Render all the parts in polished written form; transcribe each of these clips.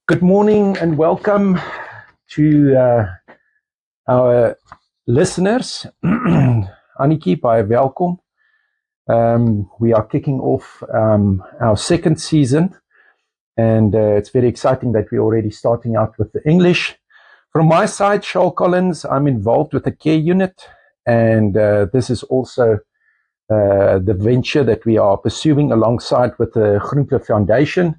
Good morning and welcome to our listeners. Annikie, baie welkom. We are kicking off our second season, and it's very exciting that we're already starting out with the English. From my side, Charles Collins, I'm involved with the care unit, and this is also the venture that we are pursuing alongside with the Groenkloof Foundation.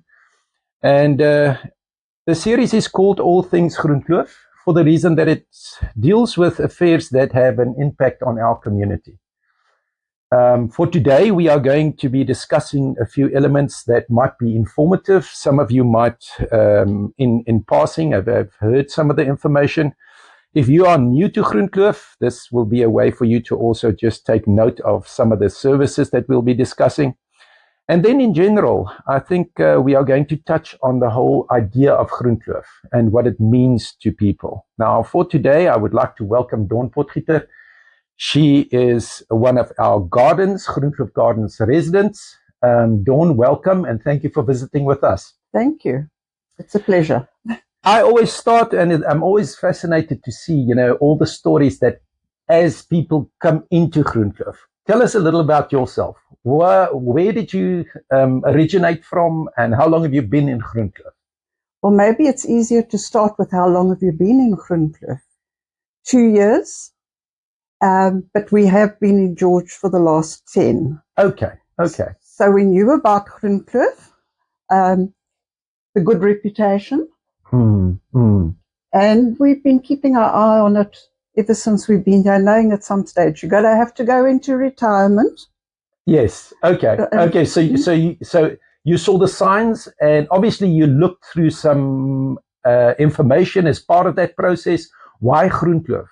And the series is called All Things Groenkloof for the reason that it deals with affairs that have an impact on our community. For today, we are going to be discussing a few elements that might be informative. Some of you might, in passing, have heard some of the information. If you are new to Groenkloof, this will be a way for you to also just take note of some of the services that we'll be discussing. And then in general, I think we are going to touch on the whole idea of Groenkloof and what it means to people. Now, for today, I would like to welcome Dawn Potgieter. She is one of our Gardens, Groenkloof Gardens residents. Dawn, welcome, and thank you for visiting with us. Thank you. It's a pleasure. I always start, and I'm always fascinated to see, all the stories that as people come into Groenkloof. Tell us a little about yourself. Where did you originate from, and how long have you been in Groenkloof? Well, maybe it's easier to start with how long have you been in Groenkloof? 2 years, but we have been in George for the last 10. Okay. So we knew about Groenkloof, the good reputation, and we've been keeping our eye on it ever since we've been here, knowing at some stage you're going to have to go into retirement. Yes. Okay. So you saw the signs, and obviously you looked through some information as part of that process. Why Groenkloof?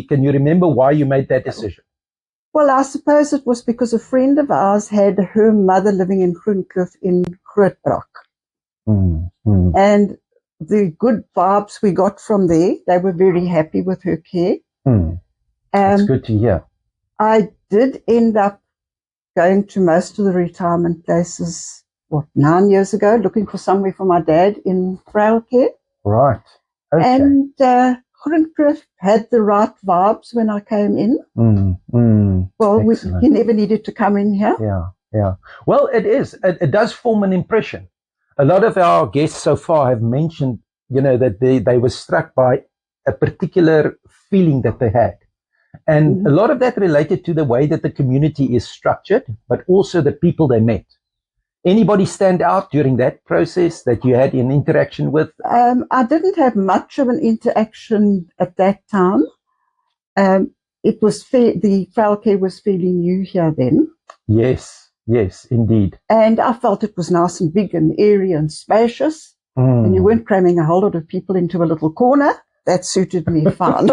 Can you remember why you made that decision? Well, I suppose it was because a friend of ours had her mother living in Groenkloof in Grootbrak. And the good vibes we got from there, they were very happy with her care. That's good to hear. I did end up going to most of the retirement places, 9 years ago, looking for somewhere for my dad in frail care. Right. Okay. And Groenkloof had the right vibes when I came in. Well, he never needed to come in here. Yeah. Well, it is. It does form an impression. A lot of our guests so far have mentioned, that they were struck by a particular feeling that they had. And a lot of that related to the way that the community is structured, but also the people they met. Anybody stand out during that process that you had an interaction with? I didn't have much of an interaction at that time. It was the frail care was fairly new here then. Yes, indeed. And I felt it was nice and big and airy and spacious. And you weren't cramming a whole lot of people into a little corner. That suited me fine.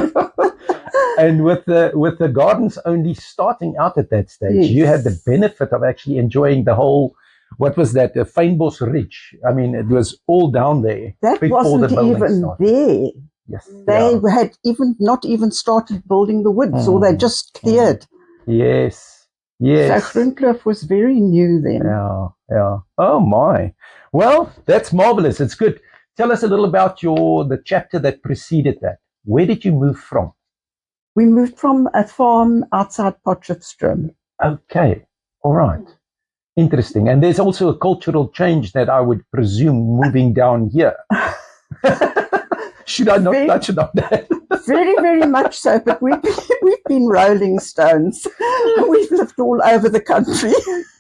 And with the gardens only starting out at that stage, yes. You had the benefit of actually enjoying the whole, what was that, Fynbos Ridge. I mean, it was all down there. That wasn't even started. There. Yes, they had not even started building the woods, or they just cleared. Yes. So Groenkloof was very new then. Yeah. Oh my. Well, that's marvelous. It's good. Tell us a little about the chapter that preceded that. Where did you move from? We moved from a farm outside Potchefstroom. Okay. All right. Interesting. And there's also a cultural change that I would presume moving down here. Should I not touch on that? Very, very much so. But we've been rolling stones. We've lived all over the country.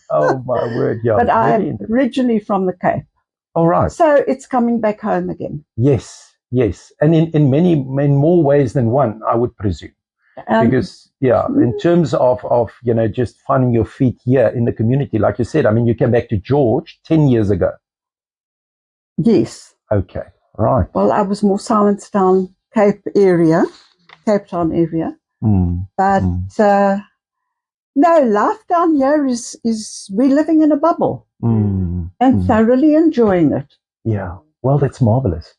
Oh my word! Yeah. But I'm originally from the Cape. All right. So it's coming back home again. Yes. And in more ways than one, I would presume. Because in terms of just finding your feet here in the community, like you said, I mean, you came back to George 10 years ago. Yes. Okay. Right. Well, I was more Simonstown, Cape Town area. But no, life down here is we're living in a bubble and thoroughly enjoying it. Yeah. Well, that's marvelous.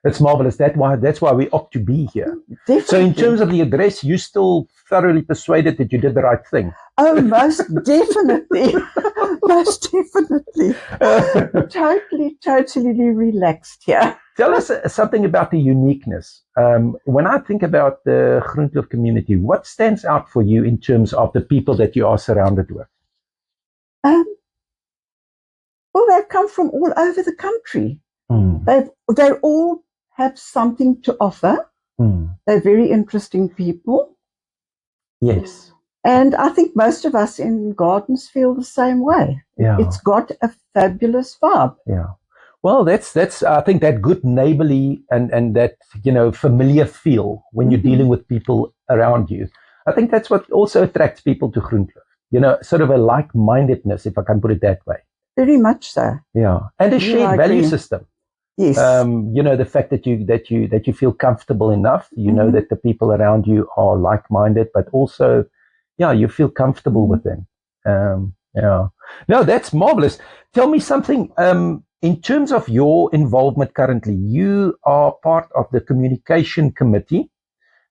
It's marvelous. That's why we opt to be here. Definitely. So in terms of the address, you still thoroughly persuaded that you did the right thing. Oh, most definitely. Most definitely. Totally relaxed here. Tell us something about the uniqueness. When I think about the Groenkloof community, what stands out for you in terms of the people that you are surrounded with? Well, they've come from all over the country. They all have something to offer. They're very interesting people. Yes. And I think most of us in Gardens feel the same way. Yeah. It's got a fabulous vibe. Yeah. Well, that's I think that good neighborly and that, familiar feel when you're dealing with people around you. I think that's what also attracts people to Groenkloof. Sort of a like-mindedness, if I can put it that way. Very much so. Yeah. And a shared value system. Yes. The fact that you feel comfortable enough, know that the people around you are like-minded, but also, you feel comfortable with them. Yeah. No, that's marvelous. Tell me something. In terms of your involvement currently, you are part of the communication committee.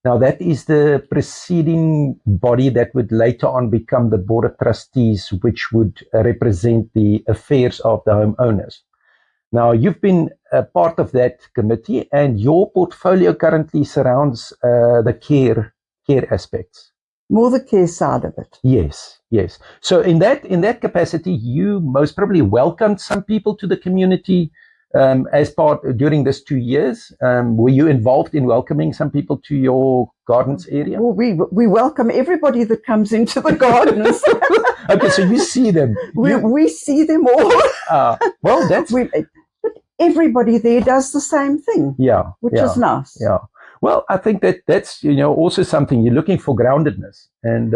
Now, that is the preceding body that would later on become the board of trustees, which would represent the affairs of the homeowners. Now, you've been a part of that committee, and your portfolio currently surrounds the care aspects. More the care side of it. Yes. So in that capacity, you most probably welcomed some people to the community as part during this 2 years. Were you involved in welcoming some people to your gardens area? Well, we welcome everybody that comes into the gardens. Okay, so you see them. We see them all. Well, that's everybody there does the same thing. Yeah, which is nice. Yeah. Well, I think that's also something. You're looking for groundedness, and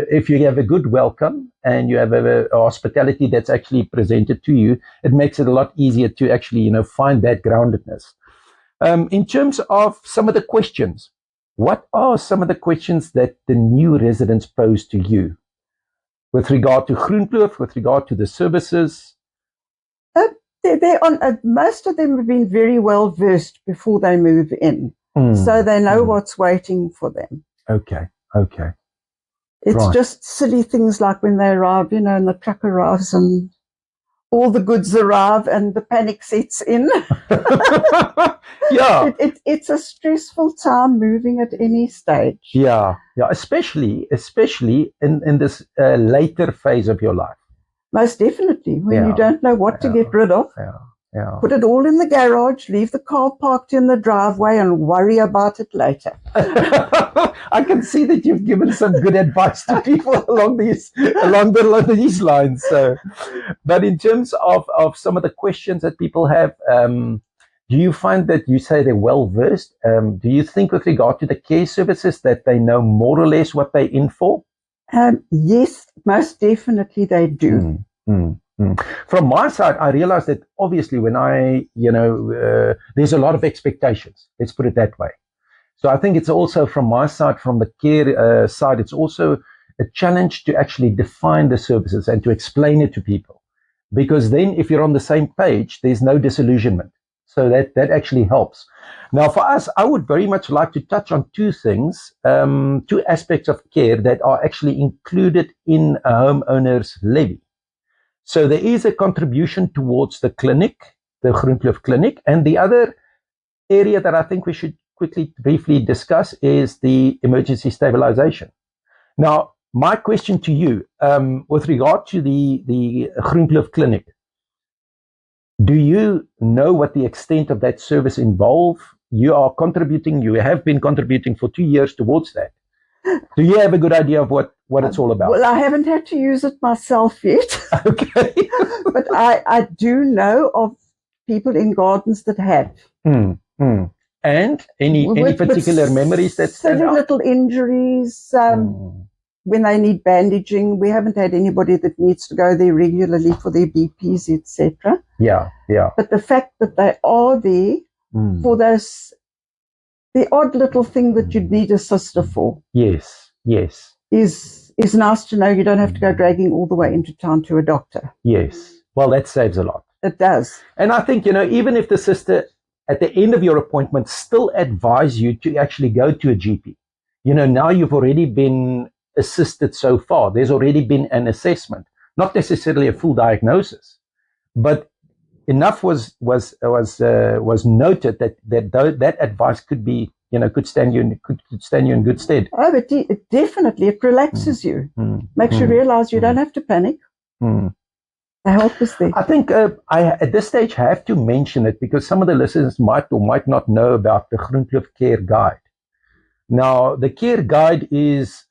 if you have a good welcome and you have a hospitality that's actually presented to you, it makes it a lot easier to actually find that groundedness. In terms of some of the questions, what are some of the questions that the new residents pose to you with regard to Groenkloof, with regard to the services? Most of them have been very well versed before they move in. So they know what's waiting for them. Okay. It's just silly things like when they arrive, and the truck arrives and all the goods arrive and the panic sets in. Yeah. It's a stressful time moving at any stage. Yeah. Especially in this later phase of your life. Most definitely, when you don't know what to get rid of. Yeah. Put it all in the garage, leave the car parked in the driveway, and worry about it later. I can see that you've given some good advice to people along these lines. So, but in terms of some of the questions that people have, do you find that you say they're well versed? Do you think with regard to the care services that they know more or less what they're in for? Yes, most definitely they do. From my side, I realize that obviously when there's a lot of expectations. Let's put it that way. So I think it's also from my side, from the care side, it's also a challenge to actually define the services and to explain it to people. Because then if you're on the same page, there's no disillusionment. So that actually helps. Now for us, I would very much like to touch on two things, two aspects of care that are actually included in a homeowner's levy. So there is a contribution towards the clinic, the Groenkloof Clinic, and the other area that I think we should briefly discuss is the emergency stabilization. Now, my question to you, with regard to the Groenkloof Clinic, do you know what the extent of that service involves? You have been contributing for 2 years towards that. Do you have a good idea of what it's all about? Well, I haven't had to use it myself yet. Okay. But I do know of people in Gardens that have. And any particular memories that stand out? Little injuries, when they need bandaging. We haven't had anybody that needs to go there regularly for their BPs, etc. Yeah. But the fact that they are there for those, the odd little thing that you'd need a sister for. Yes. Is nice to know you don't have to go dragging all the way into town to a doctor. Yes. Well, that saves a lot. It does. And I think, even if the sister at the end of your appointment, still advise you to actually go to a GP. Now you've already been assisted so far. There's already been an assessment, not necessarily a full diagnosis, but enough was noted that advice could be, could stand you in good stead. Oh, but definitely, it relaxes you, makes you realize you don't have to panic. The help is there. I think I at this stage have to mention it because some of the listeners might or might not know about the Groenkloof Care Guide. Now, the Care Guide is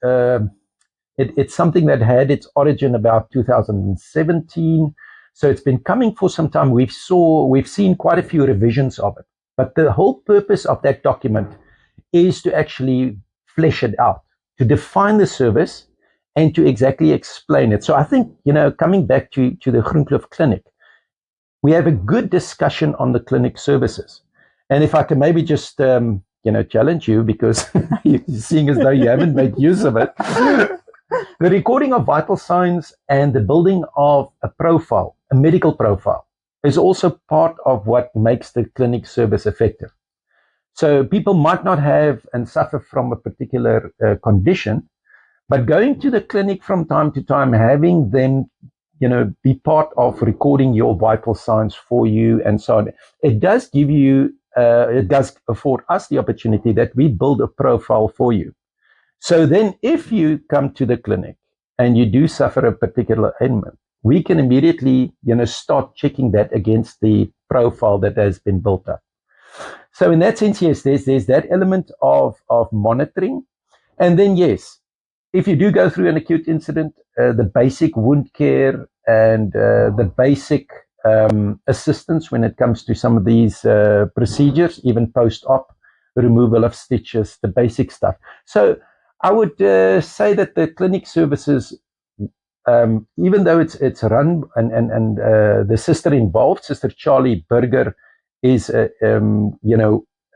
it's something that had its origin about 2017. So it's been coming for some time. We've seen quite a few revisions of it. But the whole purpose of that document is to actually flesh it out, to define the service and to exactly explain it. So I think, coming back to the Groenkloof Clinic, we have a good discussion on the clinic services. And if I can maybe just, challenge you, because you're seeing as though you haven't made use of it, the recording of vital signs and the building of a profile, a medical profile, is also part of what makes the clinic service effective. So people might not have and suffer from a particular condition, but going to the clinic from time to time, having them, be part of recording your vital signs for you and so on, it does give you, it does afford us the opportunity that we build a profile for you. So then if you come to the clinic and you do suffer a particular ailment, we can immediately, start checking that against the profile that has been built up. So in that sense, yes, there's that element of monitoring. And then, yes, if you do go through an acute incident, the basic wound care and the basic assistance when it comes to some of these procedures, even post-op, removal of stitches, the basic stuff. So I would say that the clinic services, even though it's run and the sister involved, Sister Charlie Burger, is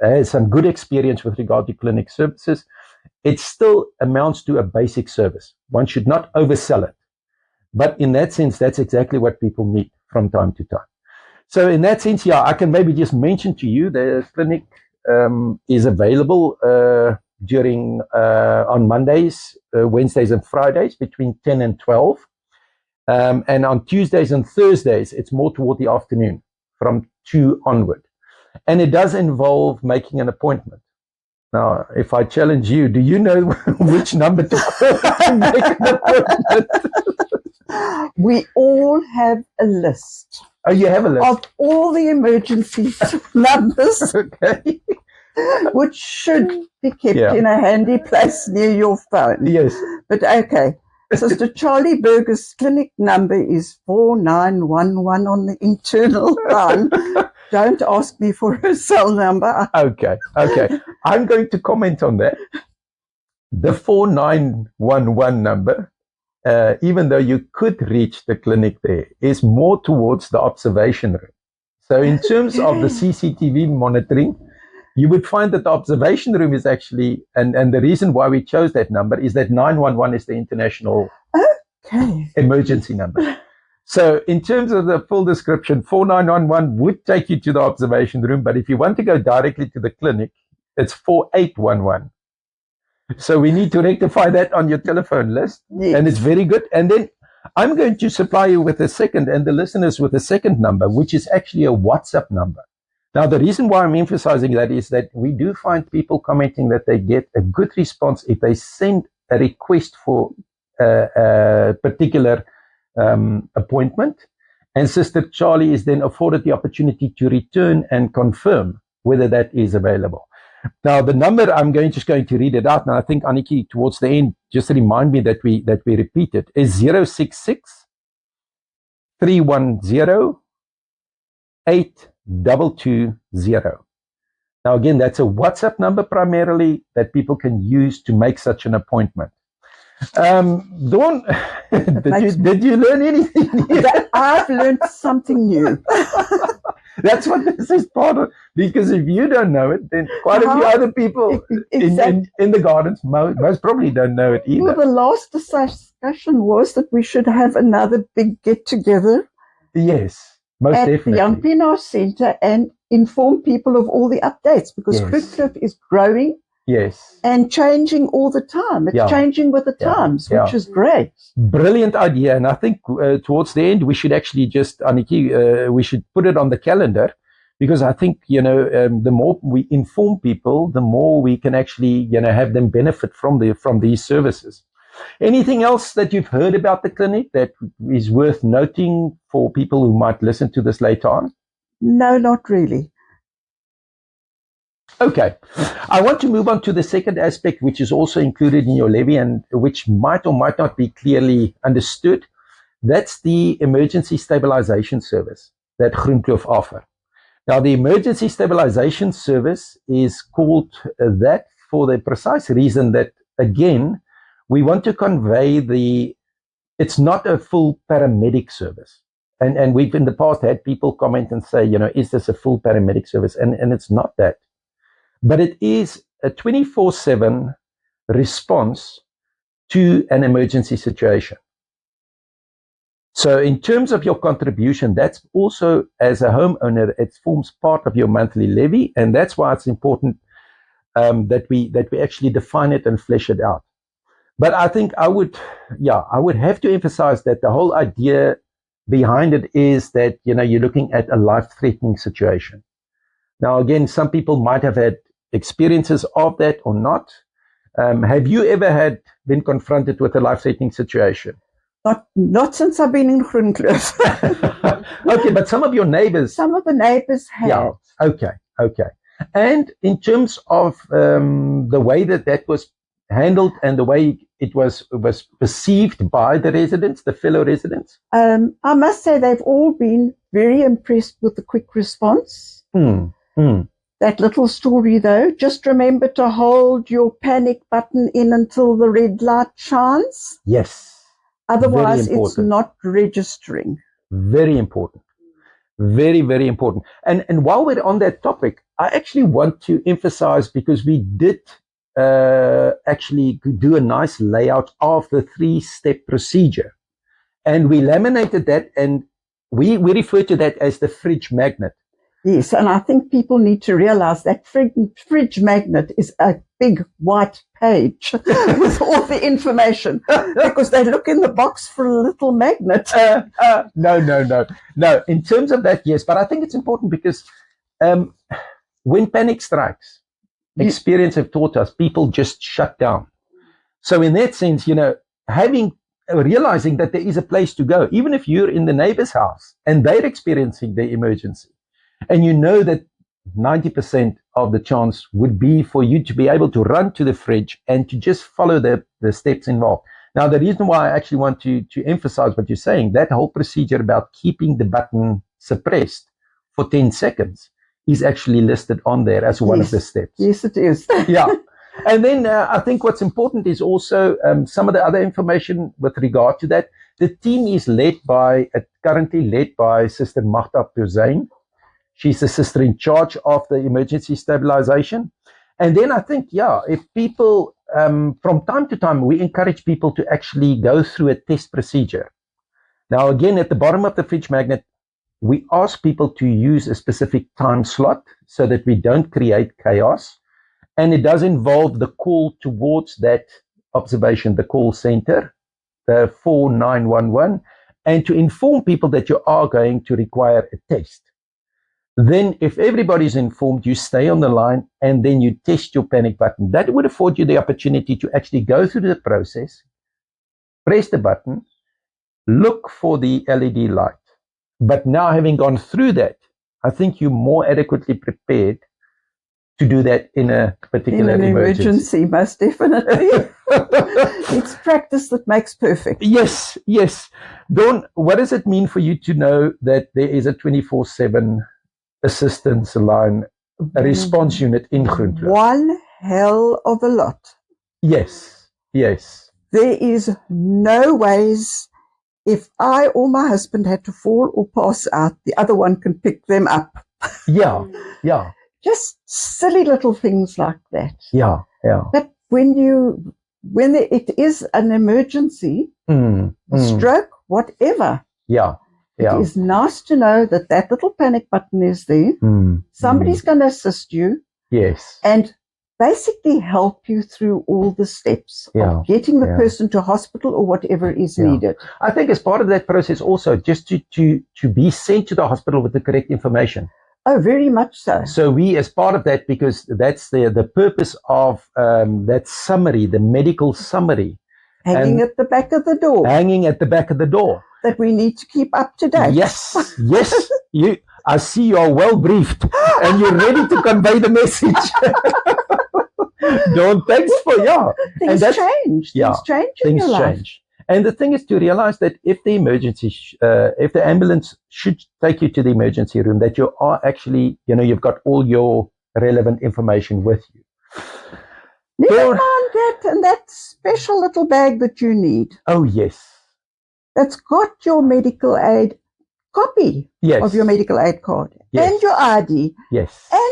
has some good experience with regard to clinic services, it still amounts to a basic service. One should not oversell it. But in that sense, that's exactly what people need from time to time. So in that sense, yeah, I can maybe just mention to you the clinic is available on Mondays, Wednesdays and Fridays between 10 and 12. And on Tuesdays and Thursdays, it's more toward the afternoon from 2 onward. And it does involve making an appointment. Now, if I challenge you, do you know which number to call to make an appointment? We all have a list. Oh, you have a list? Of all the emergency numbers. Okay. Which should be kept in a handy place near your phone. Yes. But okay. Sister Charlie Burger's clinic number is 4911 on the internal line. Don't ask me for her cell number. Okay. I'm going to comment on that. The 4911 number, even though you could reach the clinic there, is more towards the observation room. So in terms of the CCTV monitoring, you would find that the observation room is actually, and the reason why we chose that number is that 911 is the international emergency number. So in terms of the full description, 4911 would take you to the observation room, but if you want to go directly to the clinic, it's 4811. So we need to rectify that on your telephone list, and it's very good. And then I'm going to supply you with a second, and the listeners with a second number, which is actually a WhatsApp number. Now, the reason why I'm emphasizing that is that we do find people commenting that they get a good response if they send a request for a particular appointment, and Sister Charlie is then afforded the opportunity to return and confirm whether that is available. Now, the number, I'm just going to read it out, and I think, Aniki, towards the end, just remind me that we repeat it, is 066 310 8220. Now, again, that's a WhatsApp number primarily that people can use to make such an appointment. Dawn, did you learn anything new? I've learned something new. That's what this is part of. Because if you don't know it, then quite a few other people in the gardens most probably don't know it either. Well, the last discussion was that we should have another big get-together. Yes. most at definitely. the Young Pienaar Centre and inform people of all the updates, because Yes. Grootkloof is growing Yes. and changing all the time. It's Yeah. changing with the Yeah. times, Yeah. which is great. Brilliant idea. And I think towards the end, we should actually just, Aniki, we should put it on the calendar, because I think, the more we inform people, the more we can actually, have them benefit from these services. Anything else that you've heard about the clinic that is worth noting for people who might listen to this later on? No, not really. Okay. I want to move on to the second aspect, which is also included in your levy and which might or might not be clearly understood. That's the emergency stabilization service that Groenkloof offer. Now, the emergency stabilization service is called that for the precise reason that, again, we want to convey it's not a full paramedic service. And we've in the past had people comment and say, is this a full paramedic service? And it's not that. But it is a 24/7 response to an emergency situation. So in terms of your contribution, that's also, as a homeowner, it forms part of your monthly levy, and that's why it's important that we actually define it and flesh it out. But I think I would have to emphasize that the whole idea behind it is that you're looking at a life-threatening situation. Now, again, some people might have had experiences of that or not. Have you ever been confronted with a life-threatening situation? Not since I've been in Groenkloof. Okay, but some of your neighbors. Some of the neighbors have. Yeah. Okay. And in terms of the way that was handled and the way it was perceived by the residents, the fellow residents? I must say they've all been very impressed with the quick response. That little story, though, just remember to hold your panic button in until the red light shines. Yes. Otherwise, it's not registering. Very important. Very, very important. And while we're on that topic, I actually want to emphasize, because we did actually do a nice layout of the 3-step procedure. And we laminated that, and we refer to that as the fridge magnet. Yes, and I think people need to realize that fridge magnet is a big white page with all the information, because they look in the box for a little magnet. No. In terms of that, yes. But I think it's important because when panic strikes, experience have taught us people just shut down. So in that sense, realizing that there is a place to go, even if you're in the neighbor's house and they're experiencing the emergency, and that 90% of the chance would be for you to be able to run to the fridge and to just follow the steps involved. Now, the reason why I actually want to emphasize what you're saying, that whole procedure about keeping the button suppressed for 10 seconds is actually listed on there as one of the steps. Yes, it is. Yeah. And then I think what's important is also some of the other information with regard to that. The team is currently led by Sister Magda Puzane. She's the sister in charge of the emergency stabilization. And then I think, if people, from time to time, we encourage people to actually go through a test procedure. Now, again, at the bottom of the fridge magnet, we ask people to use a specific time slot so that we don't create chaos. And it does involve the call towards that observation, the call center, the 4911, and to inform people that you are going to require a test. Then if everybody's informed, you stay on the line and then you test your panic button. That would afford you the opportunity to actually go through the process, press the button, look for the LED light. But now, having gone through that, I think you're more adequately prepared to do that in a particular emergency. Most definitely. It's practice that makes perfect. Yes. Dawn, what does it mean for you to know that there is a 24/7 assistance line, a response unit in Groenkloof? One hell of a lot. Yes. There is no ways, if I or my husband had to fall or pass out, the other one can pick them up. Yeah. Just silly little things like that. Yeah. But when it is an emergency, stroke, whatever. Yeah. Yeah. It is nice to know that that little panic button is there. Somebody's going to assist you. Yes. And basically help you through all the steps of getting the person to hospital or whatever is needed. I think as part of that process also, just to be sent to the hospital with the correct information. Oh, very much so. So we, as part of that, because that's the purpose of that summary, the medical summary. Hanging at the back of the door. Hanging at the back of the door. That we need to keep up to date. Yes, yes. I see you are well briefed and you're ready to convey the message. Thanks for, Things change. Things change in your life. Change. And the thing is to realize that if the emergency, if the ambulance should take you to the emergency room, that you are actually, you've got all your relevant information with you. Never mind that and that special little bag that you need. Oh, yes. That's got your medical aid copy of your medical aid card and your ID and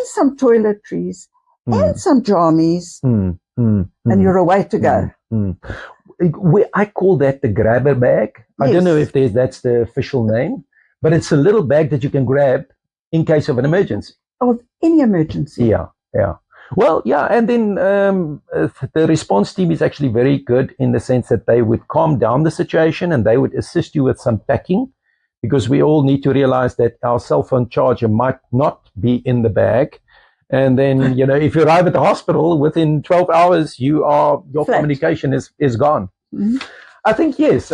some toiletries and some jammies and you're away to go. I call that the grabber bag. I don't know if that's the official name, but it's a little bag that you can grab in case of an emergency. Of any emergency. Yeah. Well, and then the response team is actually very good in the sense that they would calm down the situation and they would assist you with some packing, because we all need to realize that our cell phone charger might not be in the bag. And then, if you arrive at the hospital within 12 hours, your communication is gone. Mm-hmm. I think, yes.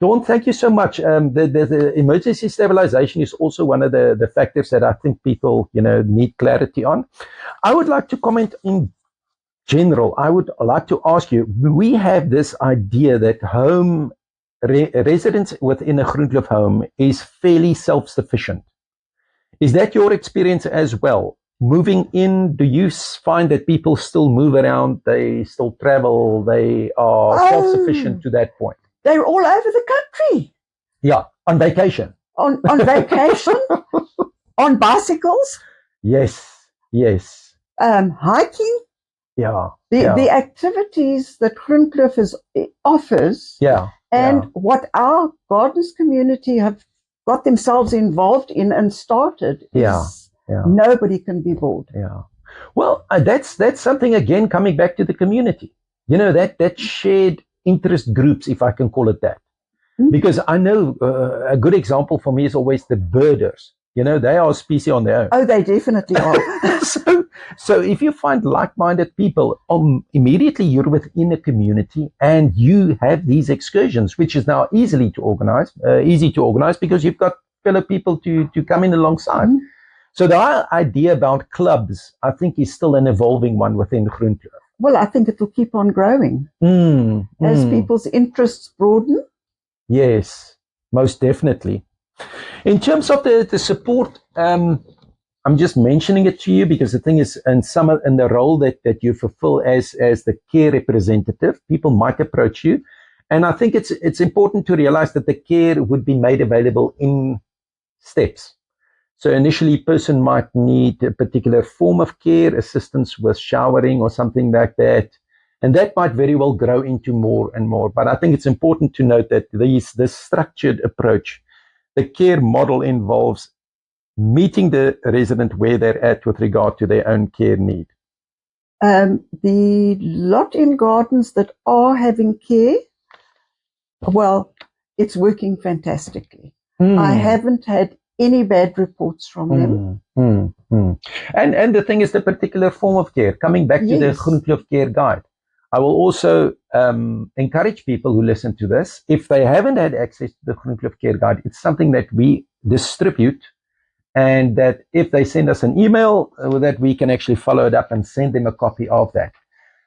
Dawn, thank you so much. The emergency stabilization is also one of the factors that I think people, need clarity on. I would like to comment in general. I would like to ask you, we have this idea that residents within a Groenkloof home is fairly self-sufficient. Is that your experience as well? Moving in, do you find that people still move around, they still travel, they are self-sufficient to that point? They're all over the country. Yeah, on vacation. On vacation, on bicycles. Yes. Hiking. Yeah. The activities that Groenkloof offers. Yeah. And what our gardens community have got themselves involved in and started is nobody can be bored. Yeah. Well, that's something, again, coming back to the community. That shared interest groups, if I can call it that. Mm-hmm. Because I know a good example for me is always the birders. They are a species on their own. Oh, they definitely are. So if you find like-minded people, immediately you're within a community and you have these excursions, which is now easy to organize because you've got fellow people to come in alongside. Mm-hmm. So the idea about clubs, I think, is still an evolving one within Groenkloof. Well, I think it will keep on growing as people's interests broaden. Yes, most definitely. In terms of the support, I'm just mentioning it to you because the thing is, in the role that you fulfill as the care representative, people might approach you, and I think it's important to realize that the care would be made available in steps. So initially, a person might need a particular form of care, assistance with showering or something like that. And that might very well grow into more and more. But I think it's important to note that this structured approach, the care model involves meeting the resident where they're at with regard to their own care need. The lot in gardens that are having care, well, it's working fantastically. I haven't had any bad reports from them. And the thing is, the particular form of care, coming back to the Groenkloof Care Guide, I will also encourage people who listen to this, if they haven't had access to the Groenkloof Care Guide, it's something that we distribute, and that if they send us an email, that we can actually follow it up and send them a copy of that.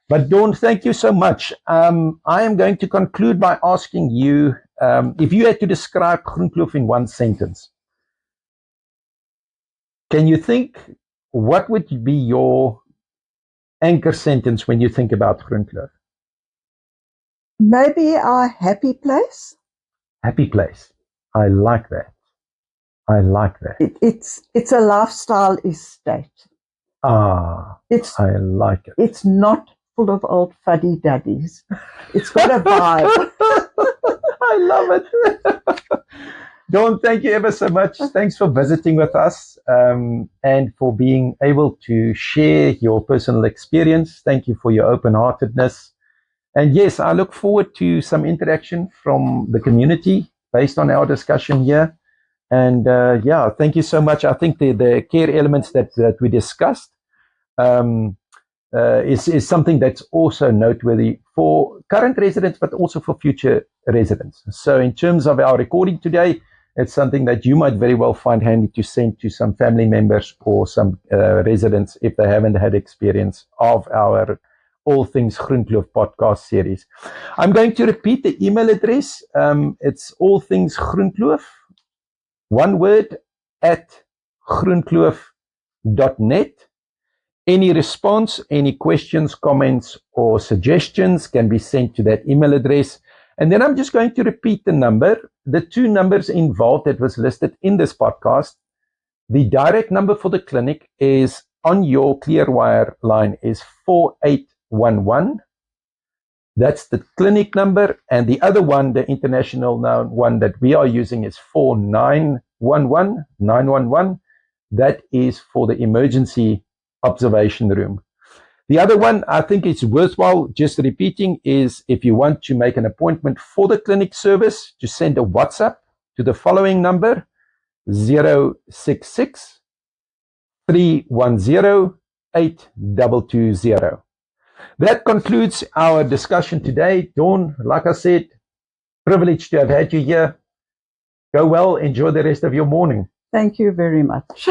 But Dawn, thank you so much. I am going to conclude by asking you, if you had to describe Groenkloof in one sentence, can you think, what would be your anchor sentence when you think about Groenkloof? Maybe a happy place. Happy place. I like that. It's a lifestyle estate. I like it. It's not full of old fuddy-duddies. It's got a vibe. I love it. Dawn, thank you ever so much. Thanks for visiting with us and for being able to share your personal experience. Thank you for your open-heartedness. And yes, I look forward to some interaction from the community based on our discussion here. And yeah, thank you so much. I think the care elements that we discussed is something that's also noteworthy for current residents, but also for future residents. So in terms of our recording today, it's something that you might very well find handy to send to some family members or some residents if they haven't had experience of our All Things Groenkloof podcast series. I'm going to repeat the email address. It's allthingsgroenkloof, one word, @groenkloof.net. Any response, any questions, comments, or suggestions can be sent to that email address. And then I'm just going to repeat the number, the two numbers involved that was listed in this podcast. The direct number for the clinic is on your Clearwire line is 4811. That's the clinic number. And the other one, the international one that we are using is 4911. That is for the emergency observation room. The other one, I think it's worthwhile just repeating, is if you want to make an appointment for the clinic service, to send a WhatsApp to the following number, 066 310 8220. That concludes our discussion today. Dawn, like I said, privileged to have had you here. Go well, enjoy the rest of your morning. Thank you very much.